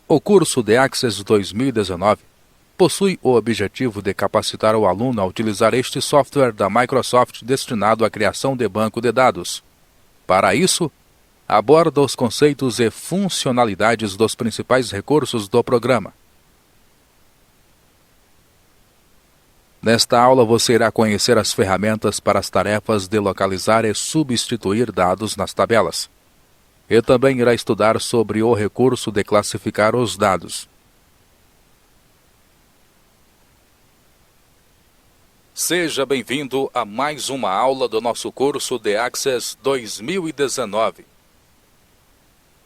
O curso The Access 2019 possui o objetivo de capacitar o aluno a utilizar este software da Microsoft destinado à criação de banco de dados. Para isso, aborda os conceitos e funcionalidades dos principais recursos do programa. Nesta aula você irá conhecer as ferramentas para as tarefas de localizar e substituir dados nas tabelas. E também irá estudar sobre o recurso de classificar os dados. Seja bem-vindo a mais uma aula do nosso curso The Access 2019.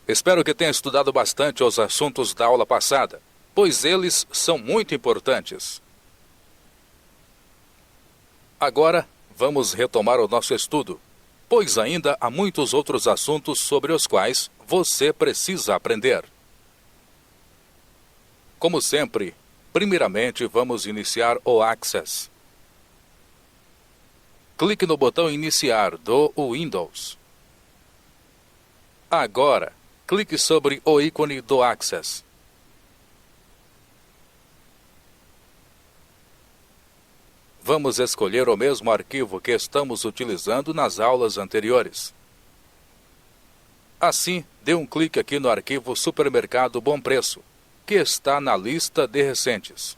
Espero que tenha estudado bastante os assuntos da aula passada, pois eles são muito importantes. Agora, vamos retomar o nosso estudo, pois ainda há muitos outros assuntos sobre os quais você precisa aprender. Como sempre, primeiramente vamos iniciar o Access. Clique no botão Iniciar do Windows. Agora, clique sobre o ícone do Access. Vamos escolher o mesmo arquivo que estamos utilizando nas aulas anteriores. Assim, dê um clique aqui no arquivo Supermercado Bom Preço, que está na lista de recentes.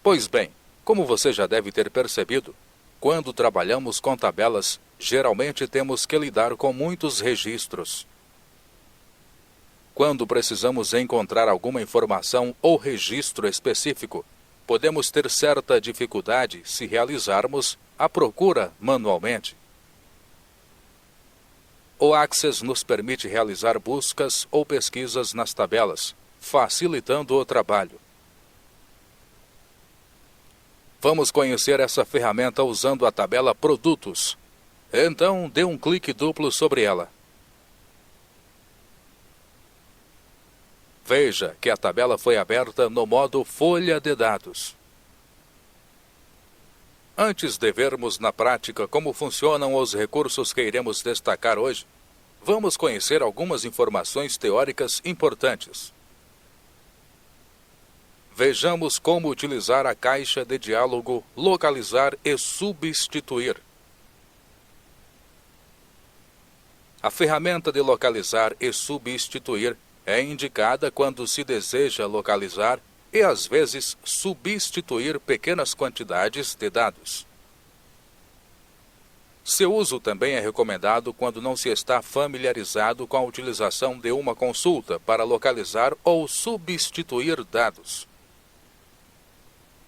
Pois bem, como você já deve ter percebido, quando trabalhamos com tabelas, geralmente temos que lidar com muitos registros. Quando precisamos encontrar alguma informação ou registro específico, podemos ter certa dificuldade se realizarmos a procura manualmente. O Access nos permite realizar buscas ou pesquisas nas tabelas, facilitando o trabalho. Vamos conhecer essa ferramenta usando a tabela Produtos. Então, dê um clique duplo sobre ela. Veja que a tabela foi aberta no modo Folha de Dados. Antes de vermos na prática como funcionam os recursos que iremos destacar hoje, vamos conhecer algumas informações teóricas importantes. Vejamos como utilizar a caixa de diálogo Localizar e Substituir. A ferramenta de localizar e substituir é indicada quando se deseja localizar e, às vezes, substituir pequenas quantidades de dados. Seu uso também é recomendado quando não se está familiarizado com a utilização de uma consulta para localizar ou substituir dados.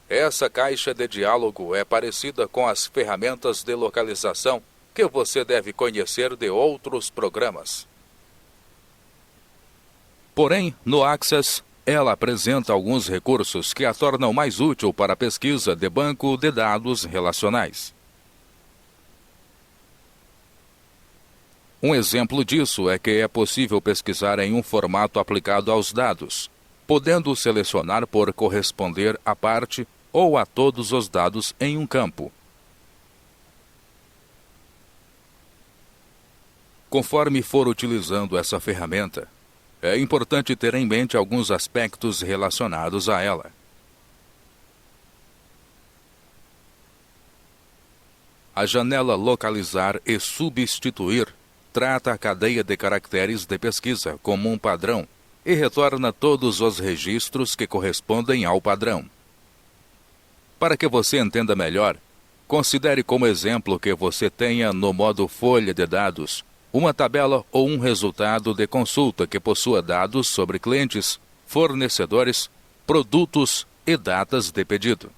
Essa caixa de diálogo é parecida com as ferramentas de localização que você deve conhecer de outros programas. Porém, no Access, ela apresenta alguns recursos que a tornam mais útil para a pesquisa de banco de dados relacionais. Um exemplo disso é que é possível pesquisar em um formato aplicado aos dados, podendo selecionar por corresponder a parte ou a todos os dados em um campo. Conforme for utilizando essa ferramenta, é importante ter em mente alguns aspectos relacionados a ela. A janela Localizar e Substituir trata a cadeia de caracteres de pesquisa como um padrão e retorna todos os registros que correspondem ao padrão. Para que você entenda melhor, considere como exemplo que você tenha no modo Folha de Dados uma tabela ou um resultado de consulta que possua dados sobre clientes, fornecedores, produtos e datas de pedido.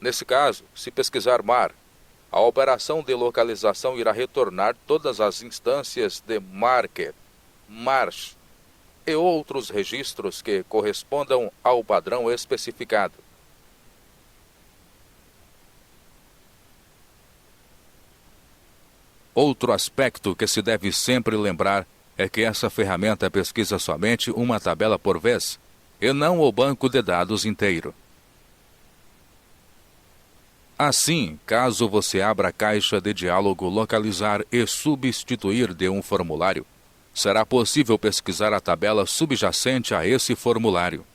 Nesse caso, se pesquisar mar, a operação de localização irá retornar todas as instâncias de market, march e outros registros que correspondam ao padrão especificado. Outro aspecto que se deve sempre lembrar é que essa ferramenta pesquisa somente uma tabela por vez, e não o banco de dados inteiro. Assim, caso você abra a caixa de diálogo Localizar e Substituir de um formulário, será possível pesquisar a tabela subjacente a esse formulário.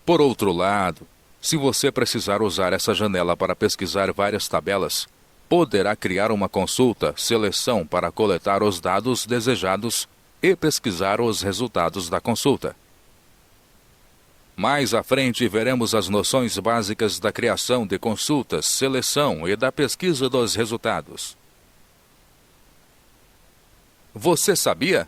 Por outro lado, se você precisar usar essa janela para pesquisar várias tabelas, poderá criar uma consulta Seleção para coletar os dados desejados e pesquisar os resultados da consulta. Mais à frente veremos as noções básicas da criação de consultas, seleção e da pesquisa dos resultados. Você sabia?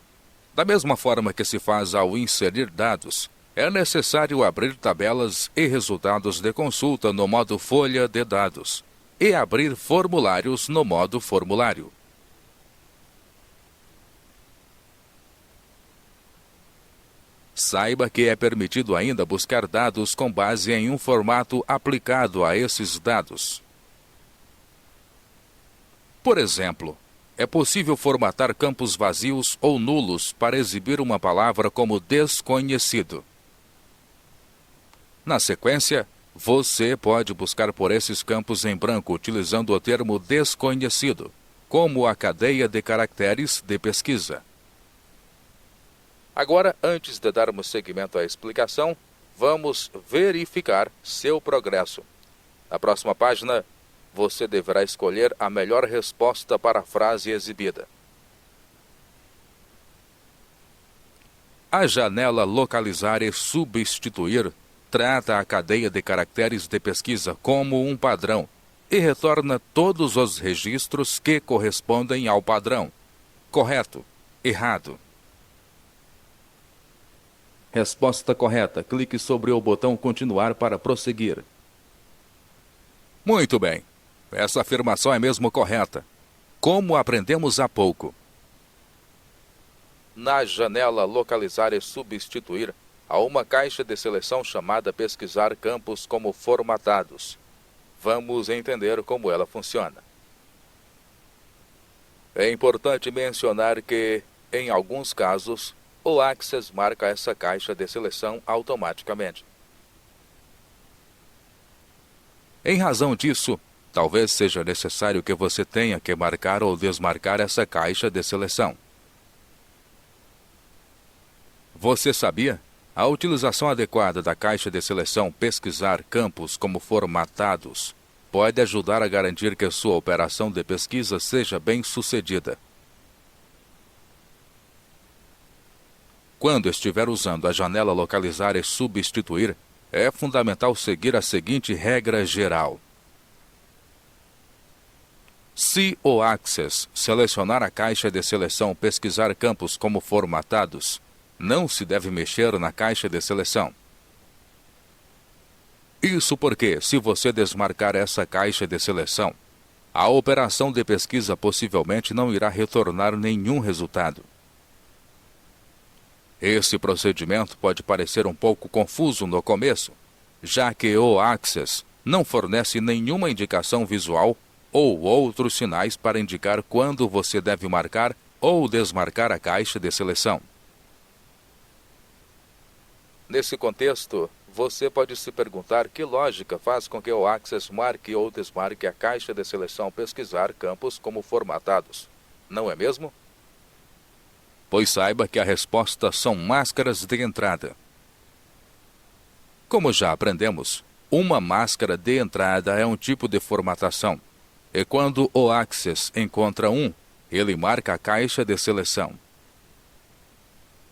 Da mesma forma que se faz ao inserir dados, é necessário abrir tabelas e resultados de consulta no modo Folha de Dados e abrir formulários no modo Formulário. Saiba que é permitido ainda buscar dados com base em um formato aplicado a esses dados. Por exemplo, é possível formatar campos vazios ou nulos para exibir uma palavra como desconhecido. Na sequência, você pode buscar por esses campos em branco utilizando o termo desconhecido, como a cadeia de caracteres de pesquisa. Agora, antes de darmos seguimento à explicação, vamos verificar seu progresso. Na próxima página, você deverá escolher a melhor resposta para a frase exibida. A janela Localizar e Substituir trata a cadeia de caracteres de pesquisa como um padrão e retorna todos os registros que correspondem ao padrão. Correto, errado. Resposta correta. Clique sobre o botão Continuar para prosseguir. Muito bem. Essa afirmação é mesmo correta. Como aprendemos há pouco. Na janela Localizar e Substituir, há uma caixa de seleção chamada Pesquisar campos como formatados. Vamos entender como ela funciona. É importante mencionar que, em alguns casos, o Access marca essa caixa de seleção automaticamente. Em razão disso, talvez seja necessário que você tenha que marcar ou desmarcar essa caixa de seleção. Você sabia? A utilização adequada da caixa de seleção Pesquisar campos como formatados pode ajudar a garantir que sua operação de pesquisa seja bem-sucedida. Quando estiver usando a janela Localizar e Substituir, é fundamental seguir a seguinte regra geral. Se o Access selecionar a caixa de seleção Pesquisar campos como formatados, não se deve mexer na caixa de seleção. Isso porque, se você desmarcar essa caixa de seleção, a operação de pesquisa possivelmente não irá retornar nenhum resultado. Esse procedimento pode parecer um pouco confuso no começo, já que o Access não fornece nenhuma indicação visual ou outros sinais para indicar quando você deve marcar ou desmarcar a caixa de seleção. Nesse contexto, você pode se perguntar que lógica faz com que o Access marque ou desmarque a caixa de seleção Pesquisar campos como formatados, não é mesmo? Pois saiba que a resposta são máscaras de entrada. Como já aprendemos, uma máscara de entrada é um tipo de formatação, e quando o Access encontra um, ele marca a caixa de seleção.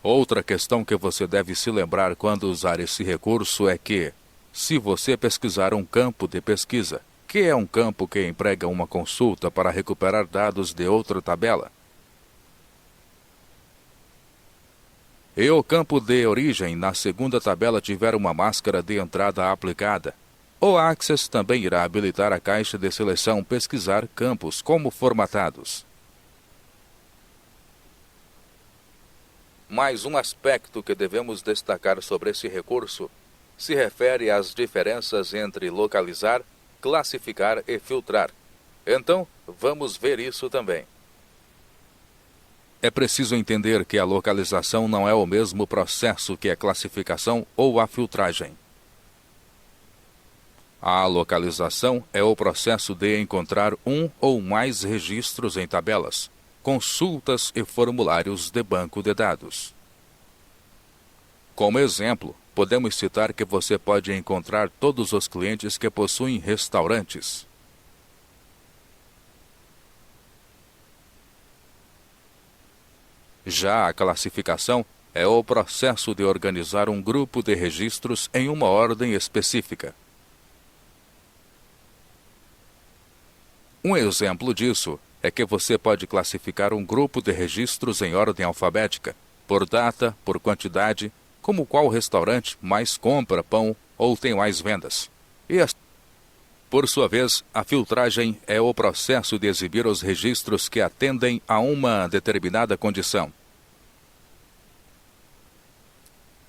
Outra questão que você deve se lembrar quando usar esse recurso é que, se você pesquisar um campo de pesquisa, que é um campo que emprega uma consulta para recuperar dados de outra tabela, e o campo de origem na segunda tabela tiver uma máscara de entrada aplicada, o Access também irá habilitar a caixa de seleção Pesquisar campos como formatados. Mais um aspecto que devemos destacar sobre esse recurso se refere às diferenças entre localizar, classificar e filtrar. Então, vamos ver isso também. É preciso entender que a localização não é o mesmo processo que a classificação ou a filtragem. A localização é o processo de encontrar um ou mais registros em tabelas, consultas e formulários de banco de dados. Como exemplo, podemos citar que você pode encontrar todos os clientes que possuem restaurantes. Já a classificação é o processo de organizar um grupo de registros em uma ordem específica. Um exemplo disso é que você pode classificar um grupo de registros em ordem alfabética, por data, por quantidade, como qual restaurante mais compra pão ou tem mais vendas. Por sua vez, a filtragem é o processo de exibir os registros que atendem a uma determinada condição.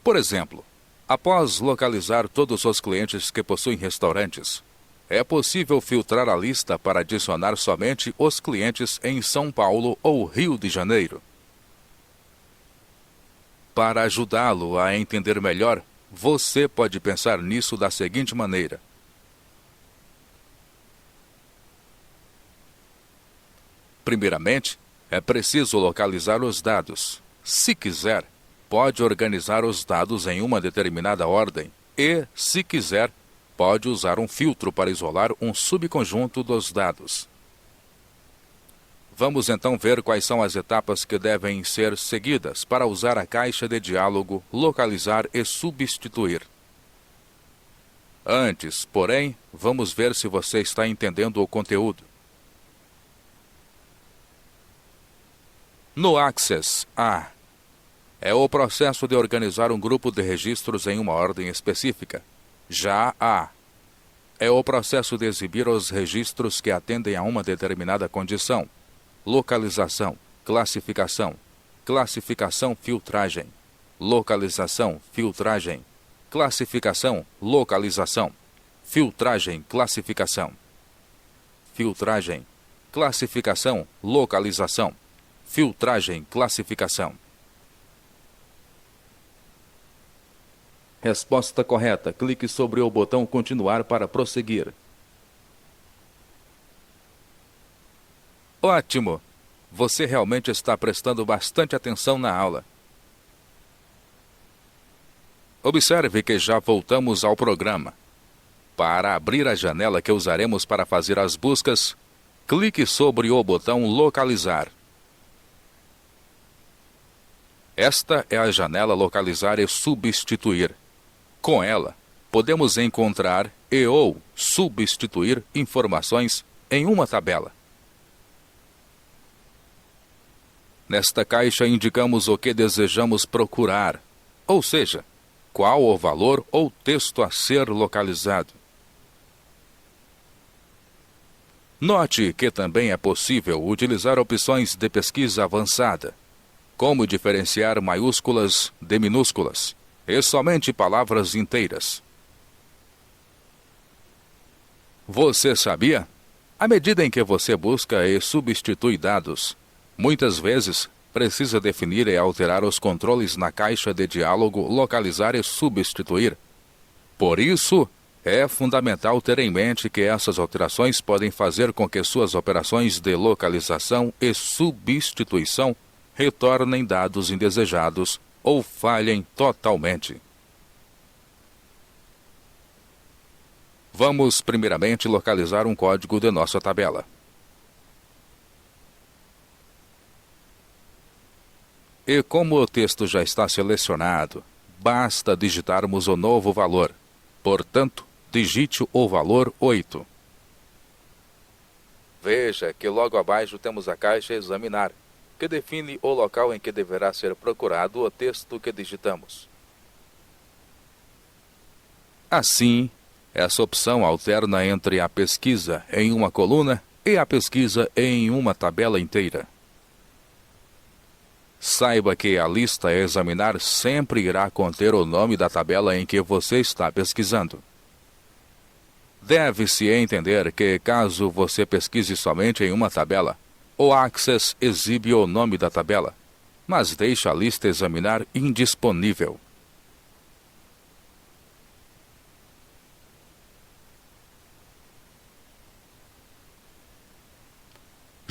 Por exemplo, após localizar todos os clientes que possuem restaurantes, é possível filtrar a lista para adicionar somente os clientes em São Paulo ou Rio de Janeiro. Para ajudá-lo a entender melhor, você pode pensar nisso da seguinte maneira. Primeiramente, é preciso localizar os dados. Se quiser, pode organizar os dados em uma determinada ordem e, se quiser, pode usar um filtro para isolar um subconjunto dos dados. Vamos então ver quais são as etapas que devem ser seguidas para usar a caixa de diálogo, localizar e substituir. Antes, porém, vamos ver se você está entendendo o conteúdo. No Access A, é o processo de organizar um grupo de registros em uma ordem específica. Já A é o processo de exibir os registros que atendem a uma determinada condição. Localização, classificação, classificação, filtragem, localização, filtragem, classificação, localização, filtragem, classificação, filtragem, classificação, localização, filtragem, classificação. Resposta correta. Clique sobre o botão continuar para prosseguir. Ótimo! Você realmente está prestando bastante atenção na aula. Observe que já voltamos ao programa. Para abrir a janela que usaremos para fazer as buscas, clique sobre o botão localizar. Esta é a janela localizar e substituir. Com ela, podemos encontrar e ou substituir informações em uma tabela. Nesta caixa indicamos o que desejamos procurar, ou seja, qual o valor ou texto a ser localizado. Note que também é possível utilizar opções de pesquisa avançada, como diferenciar maiúsculas de minúsculas e somente palavras inteiras. Você sabia? À medida em que você busca e substitui dados, muitas vezes precisa definir e alterar os controles na caixa de diálogo, localizar e substituir. Por isso, é fundamental ter em mente que essas alterações podem fazer com que suas operações de localização e substituição retornem dados indesejados ou falhem totalmente. Vamos primeiramente localizar um código de nossa tabela. E como o texto já está selecionado, basta digitarmos o novo valor. Portanto, digite o valor 8. Veja que logo abaixo temos a caixa Examinar, que define o local em que deverá ser procurado o texto que digitamos. Assim, essa opção alterna entre a pesquisa em uma coluna e a pesquisa em uma tabela inteira. Saiba que a lista a examinar sempre irá conter o nome da tabela em que você está pesquisando. Deve-se entender que, caso você pesquise somente em uma tabela, o Access exibe o nome da tabela, mas deixa a lista examinar indisponível.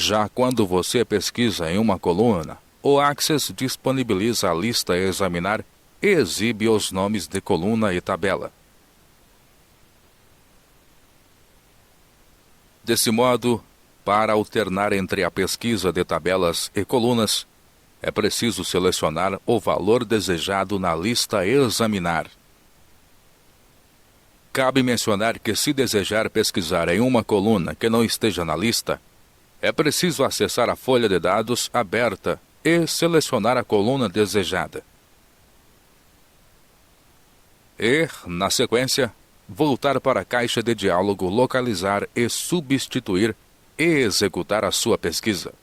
Já quando você pesquisa em uma coluna, o Access disponibiliza a lista a examinar e exibe os nomes de coluna e tabela. Desse modo, para alternar entre a pesquisa de tabelas e colunas, é preciso selecionar o valor desejado na lista a examinar. Cabe mencionar que, se desejar pesquisar em uma coluna que não esteja na lista, é preciso acessar a folha de dados aberta e selecionar a coluna desejada. E, na sequência, voltar para a caixa de diálogo, localizar e substituir e executar a sua pesquisa.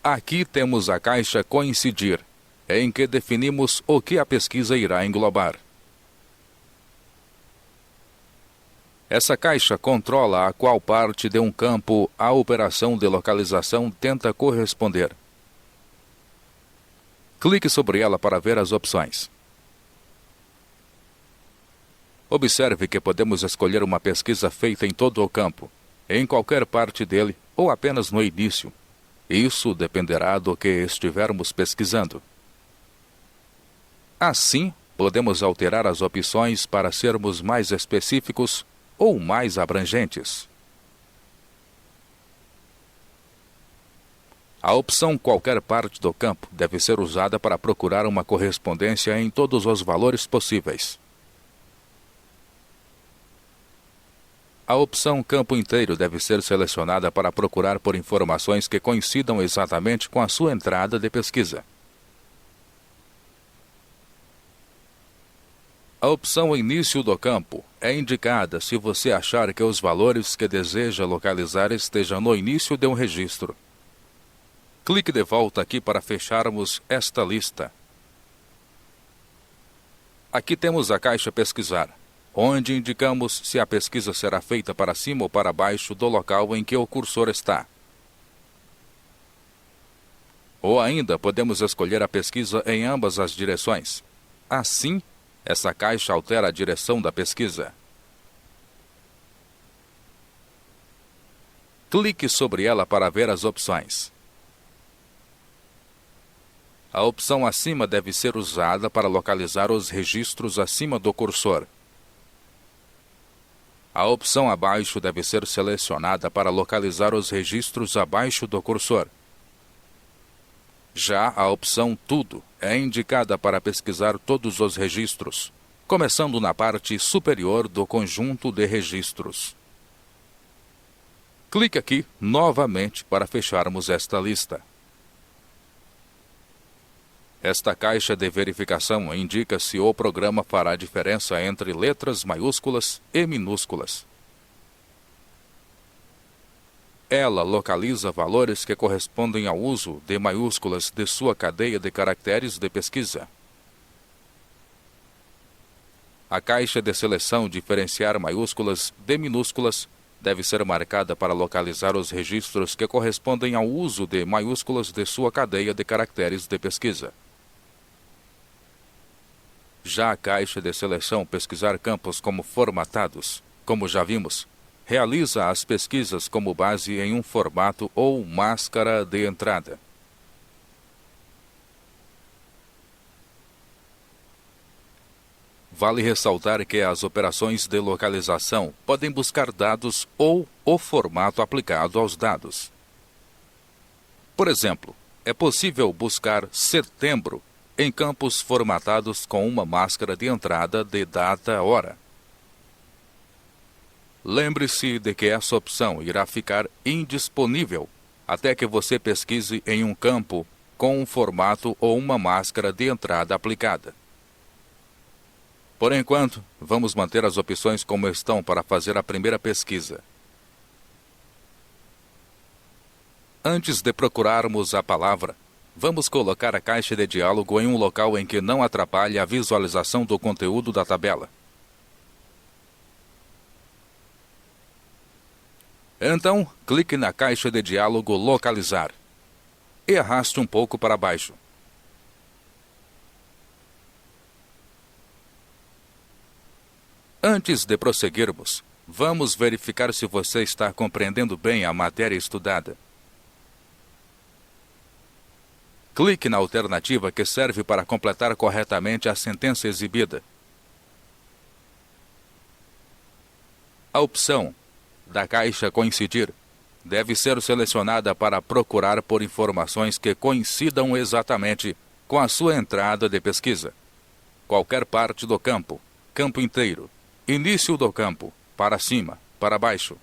Aqui temos a caixa Coincidir, em que definimos o que a pesquisa irá englobar. Essa caixa controla a qual parte de um campo a operação de localização tenta corresponder. Clique sobre ela para ver as opções. Observe que podemos escolher uma pesquisa feita em todo o campo, em qualquer parte dele ou apenas no início. Isso dependerá do que estivermos pesquisando. Assim, podemos alterar as opções para sermos mais específicos ou mais abrangentes. A opção qualquer parte do campo deve ser usada para procurar uma correspondência em todos os valores possíveis. A opção campo inteiro deve ser selecionada para procurar por informações que coincidam exatamente com a sua entrada de pesquisa. A opção início do campo é indicada se você achar que os valores que deseja localizar estejam no início de um registro. Clique de volta aqui para fecharmos esta lista. Aqui temos a caixa Pesquisar, onde indicamos se a pesquisa será feita para cima ou para baixo do local em que o cursor está. Ou ainda podemos escolher a pesquisa em ambas as direções. Assim, essa caixa altera a direção da pesquisa. Clique sobre ela para ver as opções. A opção acima deve ser usada para localizar os registros acima do cursor. A opção abaixo deve ser selecionada para localizar os registros abaixo do cursor. Já a opção Tudo é indicada para pesquisar todos os registros, começando na parte superior do conjunto de registros. Clique aqui novamente para fecharmos esta lista. Esta caixa de verificação indica se o programa fará diferença entre letras maiúsculas e minúsculas. Ela localiza valores que correspondem ao uso de maiúsculas de sua cadeia de caracteres de pesquisa. A caixa de seleção Diferenciar maiúsculas de minúsculas deve ser marcada para localizar os registros que correspondem ao uso de maiúsculas de sua cadeia de caracteres de pesquisa. Já a caixa de seleção Pesquisar campos como formatados, como já vimos, realiza as pesquisas como base em um formato ou máscara de entrada. Vale ressaltar que as operações de localização podem buscar dados ou o formato aplicado aos dados. Por exemplo, é possível buscar setembro em campos formatados com uma máscara de entrada de data-hora. Lembre-se de que essa opção irá ficar indisponível até que você pesquise em um campo com um formato ou uma máscara de entrada aplicada. Por enquanto, vamos manter as opções como estão para fazer a primeira pesquisa. Antes de procurarmos a palavra, vamos colocar a caixa de diálogo em um local em que não atrapalhe a visualização do conteúdo da tabela. Então, clique na caixa de diálogo Localizar e arraste um pouco para baixo. Antes de prosseguirmos, Vamos verificar se você está compreendendo bem a matéria estudada. Clique na alternativa que serve para completar corretamente a sentença exibida. A opção da caixa coincidir deve ser selecionada para procurar por informações que coincidam exatamente com a sua entrada de pesquisa. Qualquer parte do campo, campo inteiro, início do campo, para cima, para baixo.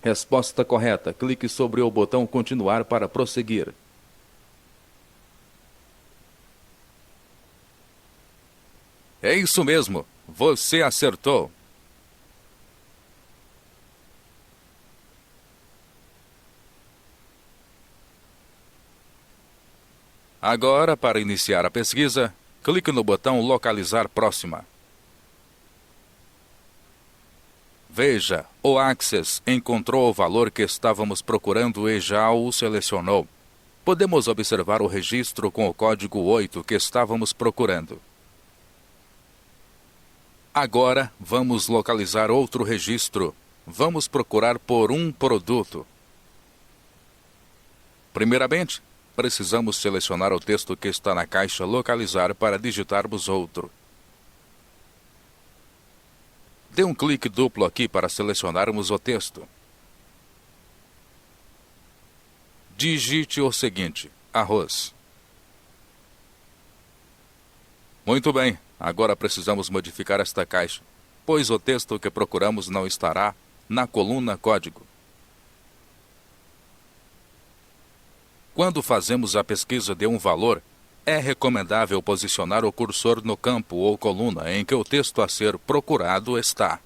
Resposta correta. Clique sobre o botão continuar para prosseguir. É isso mesmo, você acertou. Agora, para iniciar a pesquisa, clique no botão Localizar Próxima. Veja, o Access encontrou o valor que estávamos procurando e já o selecionou. Podemos observar o registro com o código 8 que estávamos procurando. Agora, vamos localizar outro registro. Vamos procurar por um produto. Primeiramente, precisamos selecionar o texto que está na caixa Localizar para digitarmos outro. Dê um clique duplo aqui para selecionarmos o texto. Digite o seguinte: arroz. Muito bem, agora precisamos modificar esta caixa, pois o texto que procuramos não estará na coluna código. Quando fazemos a pesquisa de um valor, é recomendável posicionar o cursor no campo ou coluna em que o texto a ser procurado está.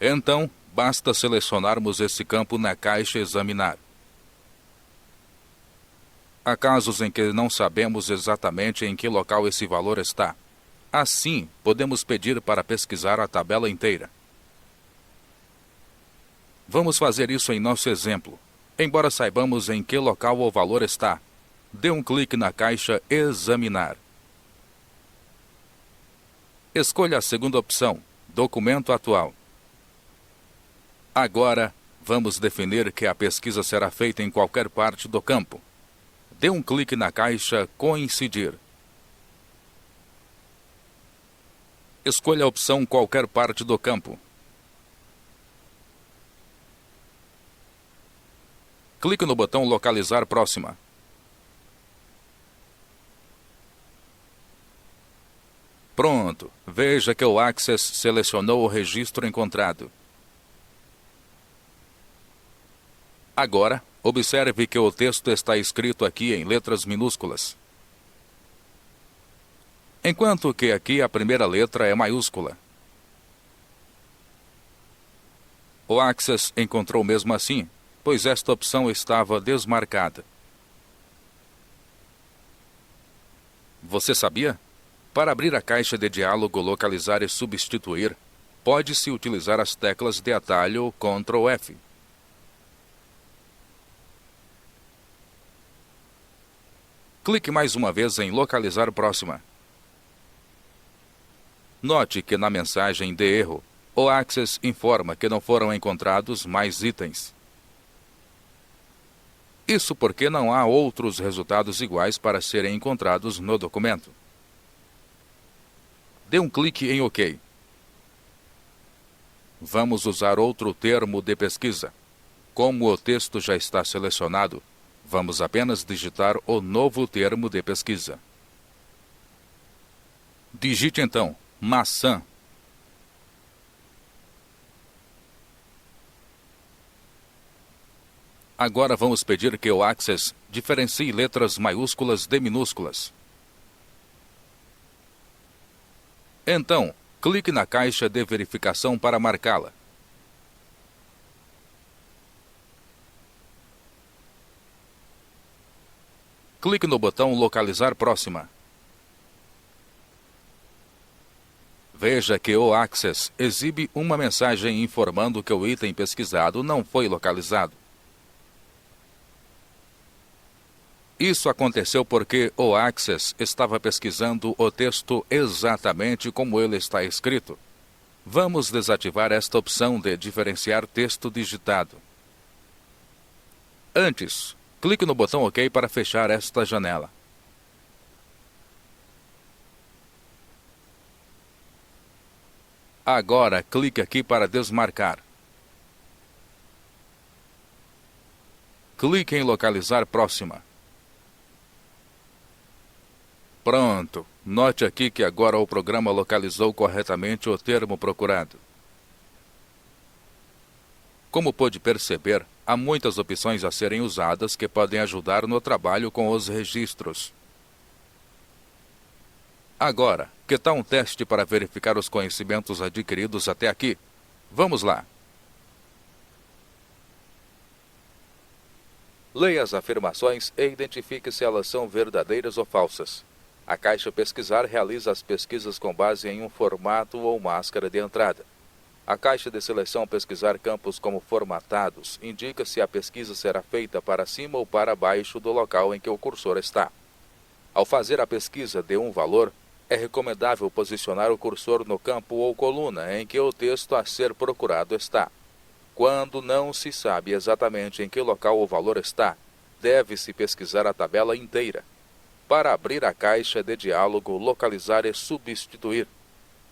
Então, basta selecionarmos esse campo na caixa Examinar. Há casos em que não sabemos exatamente em que local esse valor está. Assim, podemos pedir para pesquisar a tabela inteira. Vamos fazer isso em nosso exemplo. Embora saibamos em que local o valor está, dê um clique na caixa Examinar. Escolha a segunda opção, Documento Atual. Agora, vamos definir que a pesquisa será feita em qualquer parte do campo. Dê um clique na caixa Coincidir. Escolha a opção Qualquer parte do campo. Clique no botão Localizar Próxima. Pronto, veja que o Access selecionou o registro encontrado. Agora, observe que o texto está escrito aqui em letras minúsculas, enquanto que aqui a primeira letra é maiúscula. O Access encontrou mesmo assim, pois esta opção estava desmarcada. Você sabia? Para abrir a caixa de diálogo Localizar e Substituir, pode-se utilizar as teclas de atalho Ctrl F. Clique mais uma vez em Localizar Próxima. Note que na mensagem de erro, o Access informa que não foram encontrados mais itens. Isso porque não há outros resultados iguais para serem encontrados no documento. Dê um clique em OK. Vamos usar outro termo de pesquisa. Como o texto já está selecionado, vamos apenas digitar o novo termo de pesquisa. Digite então, maçã. Agora vamos pedir que o Access diferencie letras maiúsculas de minúsculas. Então, clique na caixa de verificação para marcá-la. Clique no botão Localizar Próxima. Veja que o Access exibe uma mensagem informando que o item pesquisado não foi localizado. Isso aconteceu porque o Access estava pesquisando o texto exatamente como ele está escrito. Vamos desativar esta opção de diferenciar texto digitado. Antes, clique no botão OK para fechar esta janela. Agora, clique aqui para desmarcar. Clique em localizar próxima. Pronto. Note aqui que agora o programa localizou corretamente o termo procurado. Como pôde perceber, há muitas opções a serem usadas que podem ajudar no trabalho com os registros. Agora, que tal um teste para verificar os conhecimentos adquiridos até aqui? Vamos lá! Leia as afirmações e identifique se elas são verdadeiras ou falsas. A caixa Pesquisar realiza as pesquisas com base em um formato ou máscara de entrada. A caixa de seleção Pesquisar campos como formatados indica se a pesquisa será feita para cima ou para baixo do local em que o cursor está. Ao fazer a pesquisa de um valor, é recomendável posicionar o cursor no campo ou coluna em que o texto a ser procurado está. Quando não se sabe exatamente em que local o valor está, deve-se pesquisar a tabela inteira. Para abrir a caixa de diálogo Localizar e Substituir,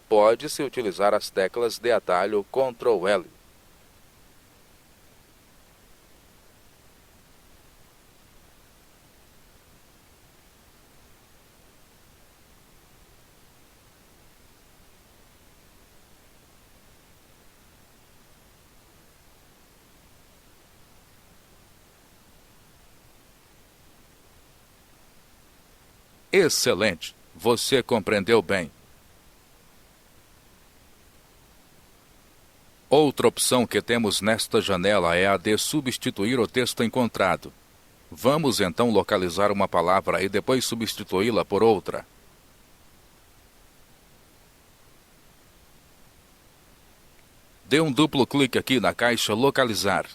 pode-se utilizar as teclas de atalho Ctrl L. Excelente! Você compreendeu bem. Outra opção que temos nesta janela é a de substituir o texto encontrado. Vamos então localizar uma palavra e depois substituí-la por outra. Dê um duplo clique aqui na caixa Localizar.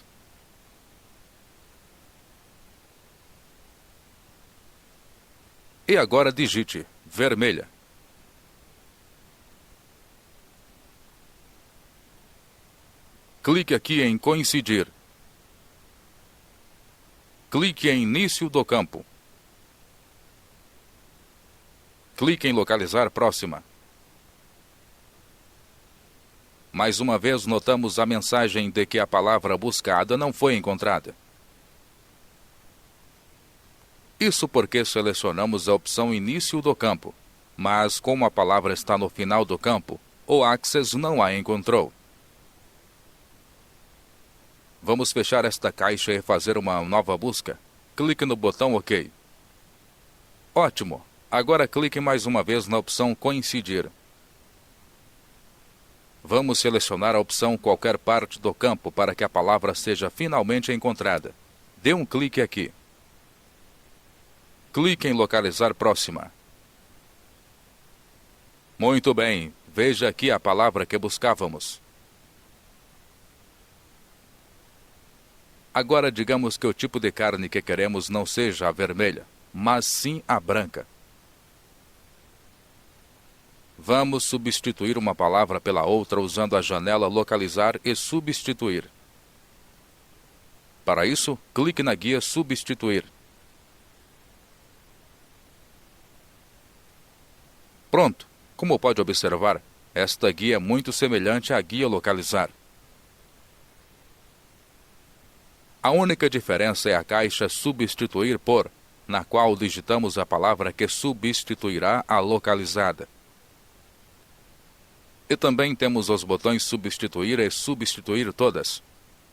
E agora digite vermelha. Clique aqui em coincidir. Clique em início do campo. Clique em localizar próxima. Mais uma vez notamos a mensagem de que a palavra buscada não foi encontrada. Isso porque selecionamos a opção início do campo, mas como a palavra está no final do campo, o Access não a encontrou. Vamos fechar esta caixa e fazer uma nova busca. Clique no botão OK. Ótimo! Agora clique mais uma vez na opção Coincidir. Vamos selecionar a opção qualquer parte do campo para que a palavra seja finalmente encontrada. Dê um clique aqui. Clique em localizar próxima. Muito bem, veja aqui a palavra que buscávamos. Agora digamos que o tipo de carne que queremos não seja a vermelha, mas sim a branca. Vamos substituir uma palavra pela outra usando a janela Localizar e Substituir. Para isso, clique na guia Substituir. Pronto! Como pode observar, esta guia é muito semelhante à guia Localizar. A única diferença é a caixa Substituir por, na qual digitamos a palavra que substituirá a localizada. E também temos os botões Substituir e Substituir Todas,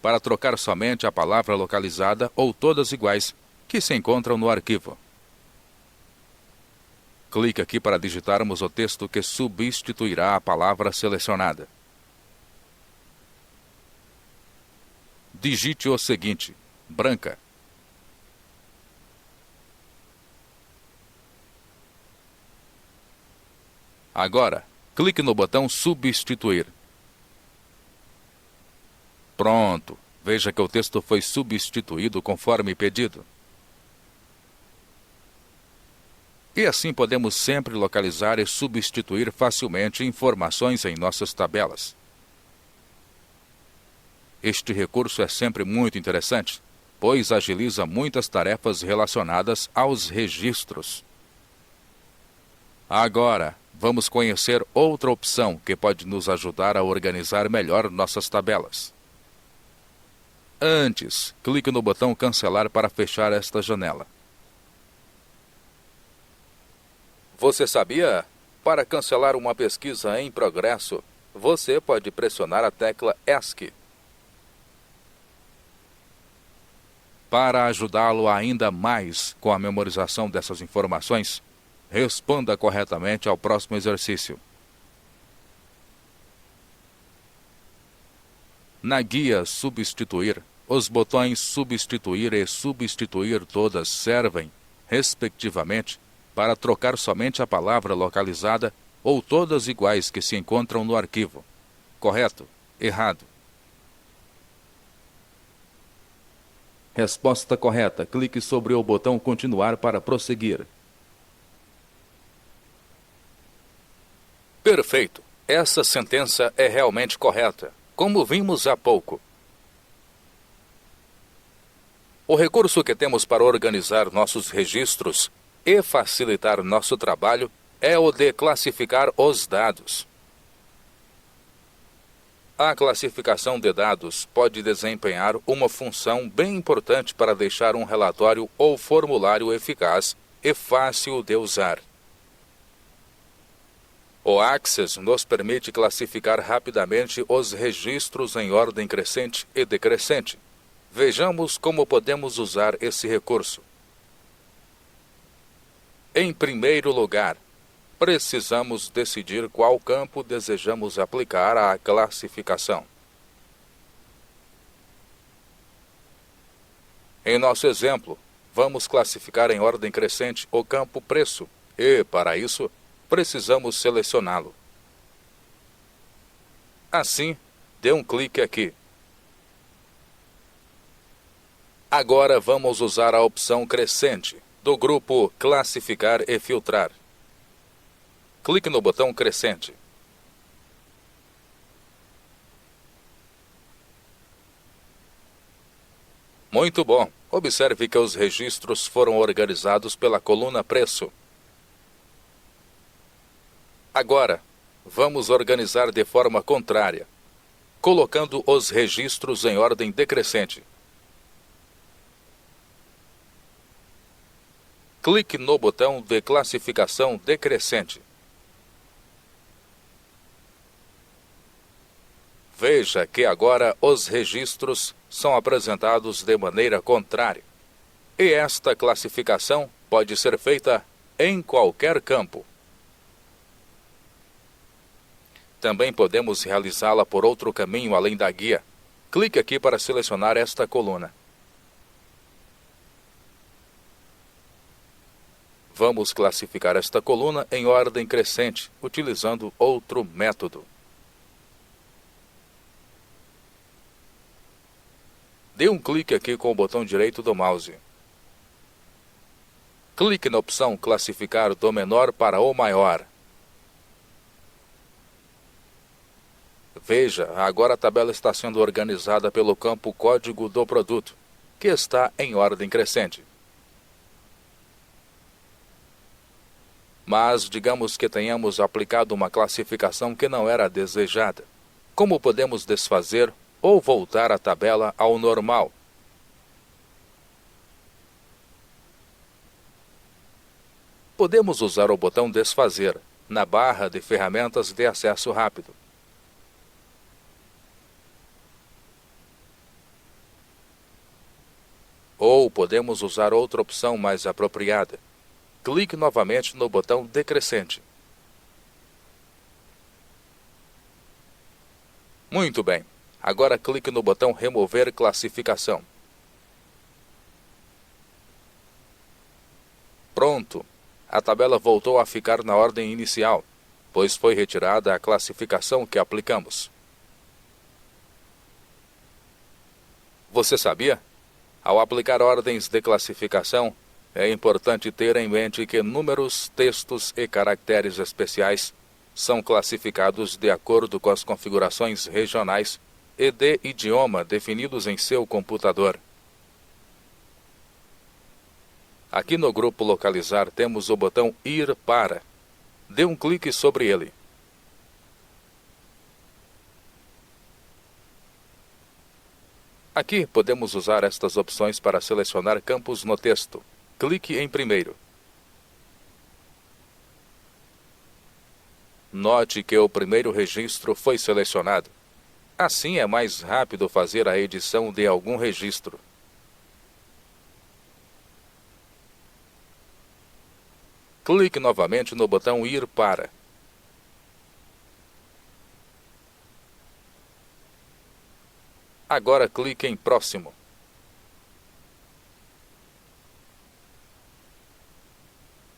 para trocar somente a palavra localizada ou todas iguais, que se encontram no arquivo. Clique aqui para digitarmos o texto que substituirá a palavra selecionada. Digite o seguinte: branca. Agora, clique no botão Substituir. Pronto! Veja que o texto foi substituído conforme pedido. E assim podemos sempre localizar e substituir facilmente informações em nossas tabelas. Este recurso é sempre muito interessante, pois agiliza muitas tarefas relacionadas aos registros. Agora, vamos conhecer outra opção que pode nos ajudar a organizar melhor nossas tabelas. Antes, clique no botão Cancelar para fechar esta janela. Você sabia? Para cancelar uma pesquisa em progresso, você pode pressionar a tecla ESC. Para ajudá-lo ainda mais com a memorização dessas informações, responda corretamente ao próximo exercício. Na guia Substituir, os botões Substituir e Substituir Todas servem, respectivamente, para trocar somente a palavra localizada ou todas iguais que se encontram no arquivo. Correto? Errado? Resposta correta. Clique sobre o botão Continuar para prosseguir. Perfeito. Essa sentença é realmente correta, como vimos há pouco. O recurso que temos para organizar nossos registros e facilitar nosso trabalho é o de classificar os dados. A classificação de dados pode desempenhar uma função bem importante para deixar um relatório ou formulário eficaz e fácil de usar. O Access nos permite classificar rapidamente os registros em ordem crescente e decrescente. Vejamos como podemos usar esse recurso. Em primeiro lugar, precisamos decidir qual campo desejamos aplicar à classificação. Em nosso exemplo, vamos classificar em ordem crescente o campo preço e, para isso, precisamos selecioná-lo. Assim, dê um clique aqui. Agora vamos usar a opção crescente do grupo Classificar e Filtrar. Clique no botão Crescente. Muito bom. Observe que os registros foram organizados pela coluna Preço. Agora, vamos organizar de forma contrária, colocando os registros em ordem decrescente. Clique no botão de classificação decrescente. Veja que agora os registros são apresentados de maneira contrária. E esta classificação pode ser feita em qualquer campo. Também podemos realizá-la por outro caminho além da guia. Clique aqui para selecionar esta coluna. Vamos classificar esta coluna em ordem crescente, utilizando outro método. Dê um clique aqui com o botão direito do mouse. Clique na opção Classificar do menor para o maior. Veja, agora a tabela está sendo organizada pelo campo Código do Produto, que está em ordem crescente. Mas digamos que tenhamos aplicado uma classificação que não era desejada. Como podemos desfazer ou voltar a tabela ao normal? Podemos usar o botão Desfazer na barra de ferramentas de acesso rápido. Ou podemos usar outra opção mais apropriada. Clique novamente no botão Decrescente. Muito bem. Agora clique no botão Remover classificação. Pronto! A tabela voltou a ficar na ordem inicial, pois foi retirada a classificação que aplicamos. Você sabia? Ao aplicar ordens de classificação, É importante ter em mente que números, textos e caracteres especiais são classificados de acordo com as configurações regionais e de idioma definidos em seu computador. Aqui no grupo Localizar temos o botão Ir para. Dê um clique sobre ele. Aqui podemos usar estas opções para selecionar campos no texto. Clique em primeiro. Note que o primeiro registro foi selecionado. Assim é mais rápido fazer a edição de algum registro. Clique novamente no botão Ir para. Agora clique em Próximo.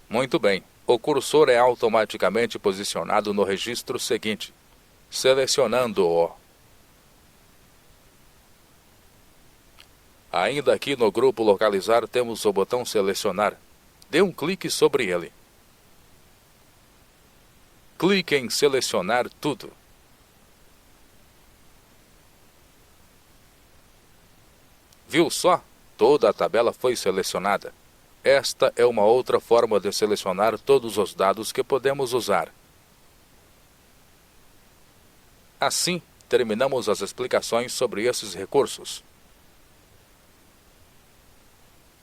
Muito bem, o cursor é automaticamente posicionado no registro seguinte, selecionando-o. Ainda aqui no grupo Localizar temos o botão Selecionar. Dê um clique sobre ele. Clique em Selecionar tudo. Viu só? Toda a tabela foi selecionada. Esta é uma outra forma de selecionar todos os dados que podemos usar. Assim, terminamos as explicações sobre esses recursos.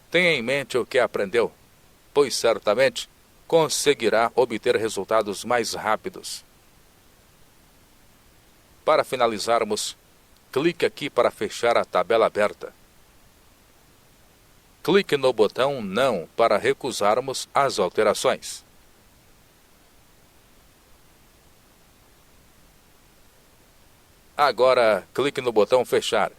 Tenha em mente o que aprendeu, pois certamente conseguirá obter resultados mais rápidos. Para finalizarmos, clique aqui para fechar a tabela aberta. Clique no botão Não para recusarmos as alterações. Agora, clique no botão Fechar.